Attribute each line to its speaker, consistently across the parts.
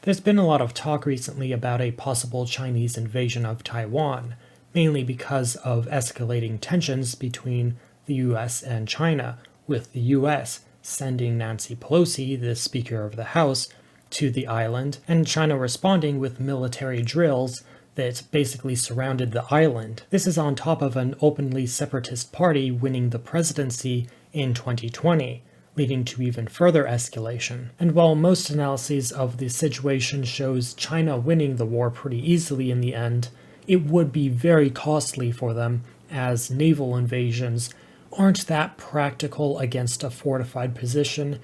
Speaker 1: There's been a lot of talk recently about a possible Chinese invasion of Taiwan, mainly because of escalating tensions between the US and China, with the US sending Nancy Pelosi, the Speaker of the House, to the island, and China responding with military drills that basically surrounded the island. This is on top of an openly separatist party winning the presidency in 2020, leading to even further escalation. And while most analyses of the situation shows China winning the war pretty easily in the end, it would be very costly for them, as naval invasions aren't that practical against a fortified position,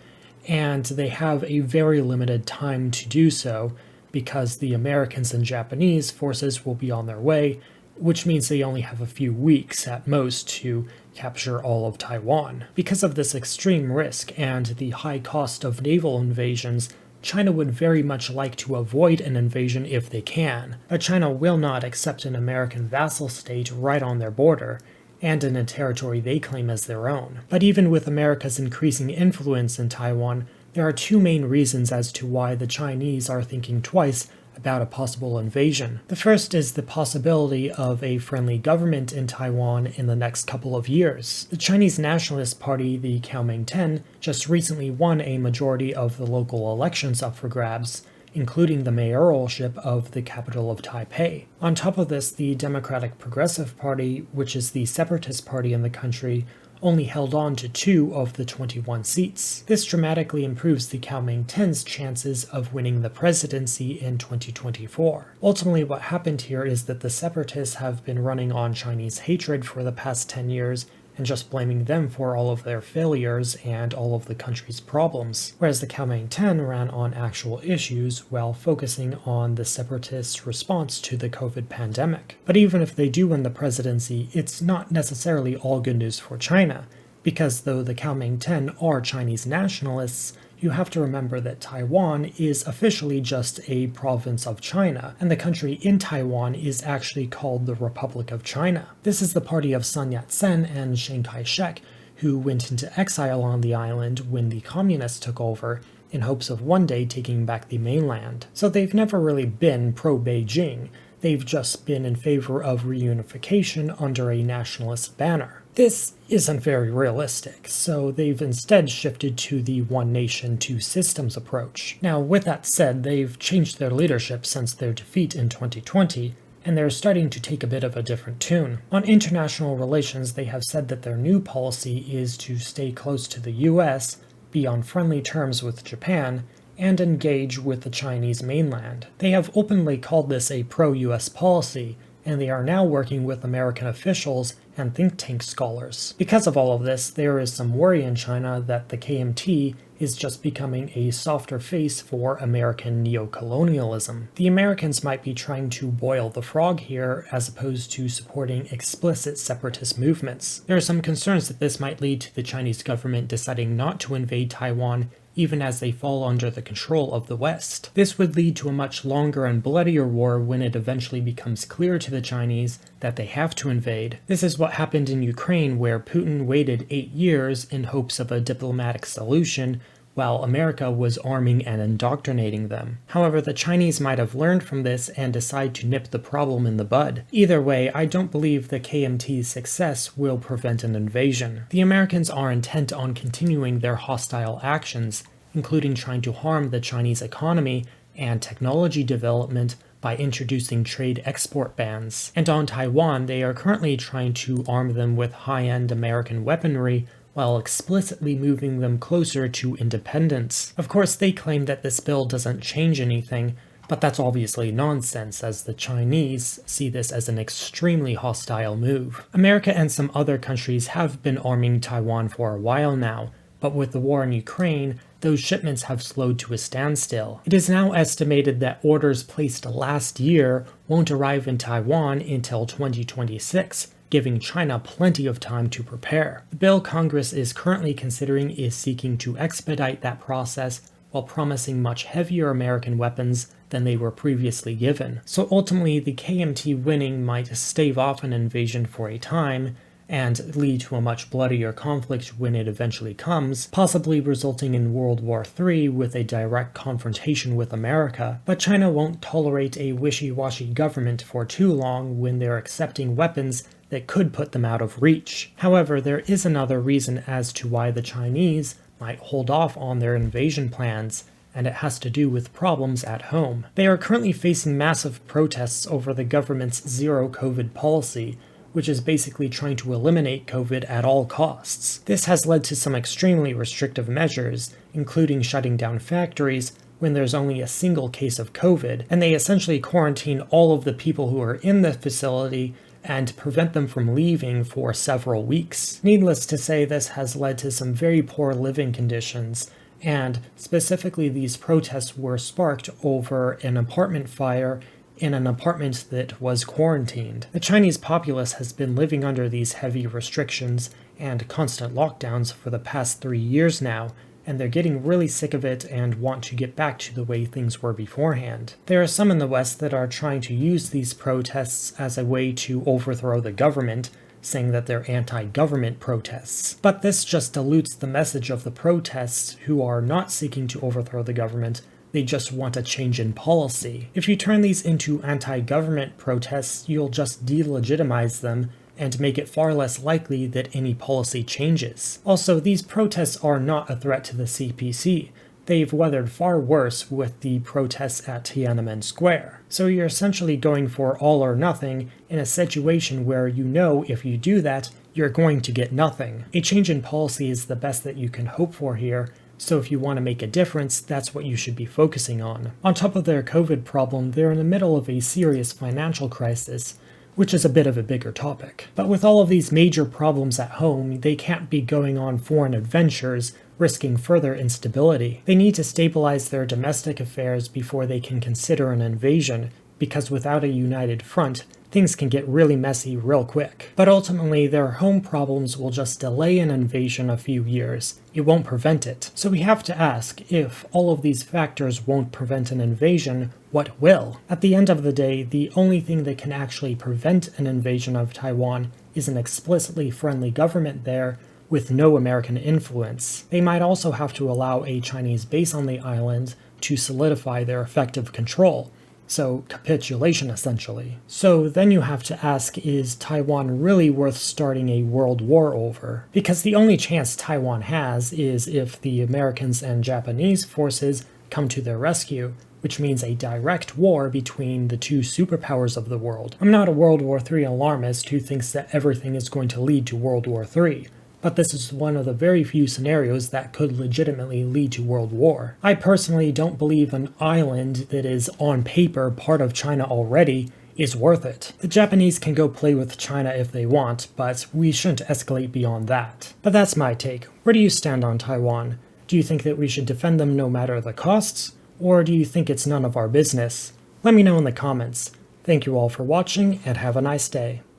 Speaker 1: and they have a very limited time to do so, because the Americans and Japanese forces will be on their way, which means they only have a few weeks at most to capture all of Taiwan. Because of this extreme risk and the high cost of naval invasions, China would very much like to avoid an invasion if they can, but China will not accept an American vassal state right on their border, and in a territory they claim as their own. But even with America's increasing influence in Taiwan, there are two main reasons as to why the Chinese are thinking twice about a possible invasion. The first is the possibility of a friendly government in Taiwan in the next couple of years. The Chinese Nationalist Party, the Kuomintang, just recently won a majority of the local elections up for grabs, including the mayoralship of the capital of Taipei. On top of this, the Democratic Progressive Party, which is the separatist party in the country, only held on to 2 of the 21 seats. This dramatically improves the Kuomintang's chances of winning the presidency in 2024. Ultimately, what happened here is that the separatists have been running on Chinese hatred for the past 10 years and just blaming them for all of their failures and all of the country's problems, whereas the Kuomintang ran on actual issues while focusing on the separatists' response to the COVID pandemic. But even if they do win the presidency, it's not necessarily all good news for China, because though the Kuomintang are Chinese nationalists, you have to remember that Taiwan is officially just a province of China, and the country in Taiwan is actually called the Republic of China. This is the party of Sun Yat-Sen and Kai-Shek, who went into exile on the island when the communists took over, in hopes of one day taking back the mainland. So they've never really been pro-Beijing, they've just been in favor of reunification under a nationalist banner. This isn't very realistic, so they've instead shifted to the one nation, two systems approach. Now, with that said, they've changed their leadership since their defeat in 2020, and they're starting to take a bit of a different tune. On international relations, they have said that their new policy is to stay close to the US, be on friendly terms with Japan, and engage with the Chinese mainland. They have openly called this a pro-US policy, and they are now working with American officials and think tank scholars. Because of all of this, there is some worry in China that the KMT is just becoming a softer face for American neocolonialism. The Americans might be trying to boil the frog here as opposed to supporting explicit separatist movements. There are some concerns that this might lead to the Chinese government deciding not to invade Taiwan even as they fall under the control of the West. This would lead to a much longer and bloodier war when it eventually becomes clear to the Chinese that they have to invade. This is what happened in Ukraine, where Putin waited 8 years in hopes of a diplomatic solution, while America was arming and indoctrinating them. However, the Chinese might have learned from this and decide to nip the problem in the bud. Either way, I don't believe the KMT's success will prevent an invasion. The Americans are intent on continuing their hostile actions, including trying to harm the Chinese economy and technology development by introducing trade export bans. And on Taiwan, they are currently trying to arm them with high-end American weaponry while explicitly moving them closer to independence. Of course, they claim that this bill doesn't change anything, but that's obviously nonsense, as the Chinese see this as an extremely hostile move. America and some other countries have been arming Taiwan for a while now, but with the war in Ukraine, those shipments have slowed to a standstill. It is now estimated that orders placed last year won't arrive in Taiwan until 2026, giving China plenty of time to prepare. The bill Congress is currently considering is seeking to expedite that process while promising much heavier American weapons than they were previously given. So ultimately, the KMT winning might stave off an invasion for a time, and lead to a much bloodier conflict when it eventually comes, possibly resulting in World War III with a direct confrontation with America. But China won't tolerate a wishy-washy government for too long when they're accepting weapons that could put them out of reach. However, there is another reason as to why the Chinese might hold off on their invasion plans, and it has to do with problems at home. They are currently facing massive protests over the government's zero-COVID policy, which is basically trying to eliminate COVID at all costs. This has led to some extremely restrictive measures, including shutting down factories when there's only a single case of COVID, and they essentially quarantine all of the people who are in the facility and prevent them from leaving for several weeks. Needless to say, this has led to some very poor living conditions, and specifically these protests were sparked over an apartment fire in an apartment that was quarantined. The Chinese populace has been living under these heavy restrictions and constant lockdowns for the past 3 years now, and they're getting really sick of it and want to get back to the way things were beforehand. There are some in the West that are trying to use these protests as a way to overthrow the government, saying that they're anti-government protests. But this just dilutes the message of the protests, who are not seeking to overthrow the government. They just want a change in policy. If you turn these into anti-government protests, you'll just delegitimize them and make it far less likely that any policy changes. Also, these protests are not a threat to the CPC. They've weathered far worse with the protests at Tiananmen Square. So you're essentially going for all or nothing in a situation where you know if you do that, you're going to get nothing. A change in policy is the best that you can hope for here, so if you want to make a difference, that's what you should be focusing on. On top of their COVID problem, they're in the middle of a serious financial crisis, which is a bit of a bigger topic. But with all of these major problems at home, they can't be going on foreign adventures, risking further instability. They need to stabilize their domestic affairs before they can consider an invasion, because without a united front, things can get really messy real quick. But ultimately, their home problems will just delay an invasion a few years. It won't prevent it. So we have to ask, if all of these factors won't prevent an invasion, what will? At the end of the day, the only thing that can actually prevent an invasion of Taiwan is an explicitly friendly government there with no American influence. They might also have to allow a Chinese base on the island to solidify their effective control. So, capitulation essentially. So then you have to ask, is Taiwan really worth starting a world war over? Because the only chance Taiwan has is if the Americans and Japanese forces come to their rescue, which means a direct war between the two superpowers of the world. I'm not a World War III alarmist who thinks that everything is going to lead to World War III. But this is one of the very few scenarios that could legitimately lead to world war. I personally don't believe an island that is on paper part of China already is worth it. The Japanese can go play with China if they want, but we shouldn't escalate beyond that. But that's my take. Where do you stand on Taiwan? Do you think that we should defend them no matter the costs? Or do you think it's none of our business? Let me know in the comments. Thank you all for watching, and have a nice day.